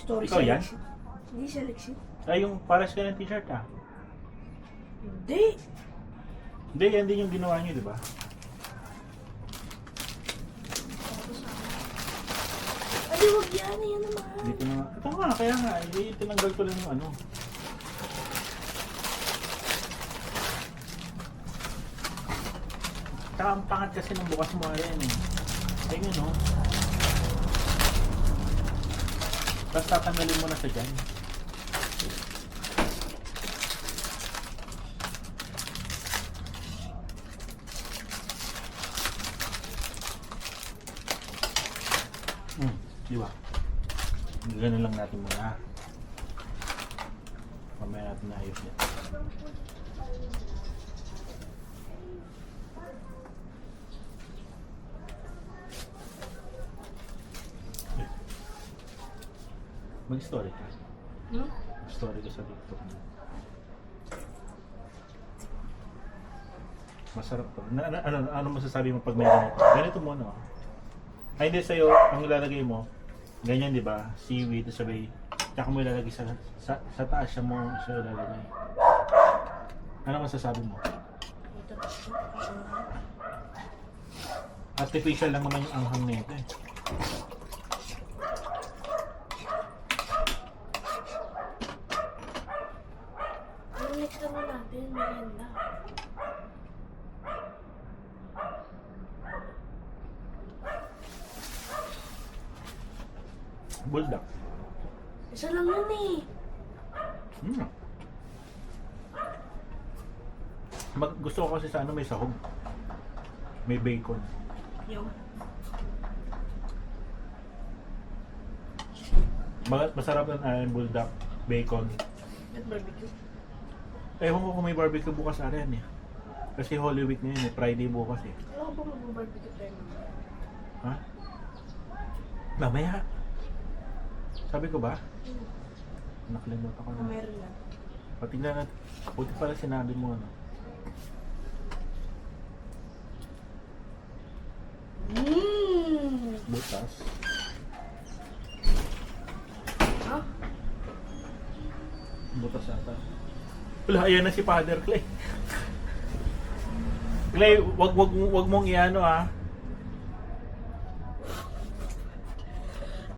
Story Ikaw yan? selection. Hindi selection. Ay, yung pares ka ng t-shirt ah. Hindi. Hindi, yan din yung ginawa niyo, di ba? Ay, wag yan. Yan naman. Dito na nga. Ito nga, kaya nga. Hindi, tinanggal ko lang yung ano. Tsaka ang pangat kasi ng bukas mo yan eh. Ayun yun, no? Tapos tatanggalin mo na sa dyan. Di ba? Ganun lang natin muna. Mamaya natin naayos yan. Mag-story ka. Story ka sa TikTok mo. Masarap to. Ano masasabi mo pag may ganito? Ganito muna. Ay, hindi sa'yo, ang ilalagay mo, ganyan di ba? Seaweed, sabay, tsaka mo ilalagay sa taas siya mo siya ilalagay. Ano masasabi mo? Artificial lang naman yung anghang na ito eh. Ano next naman natin? Merienda. Bulldog. Isa lang yun eh. Gusto ko kasi sa ano may sahog. May bacon. Yung. Masarap ng bulldog, bacon. At barbecue. Ewan ko kung may barbecue bukas ariyan eh. Kasi Holy Week ngayon eh, Friday bukas eh. Alam ko ba mag-barbecue tayo naman? Ha? Mamaya. Sabi ko ba? Nakalimutan ko Kung na. meron lang. Patingnan natin. Buti pala sinabi mo ano. Butas. Ha? Butas ata. Wala, ayan na si Father Clay. Clay, wag mong iano ah.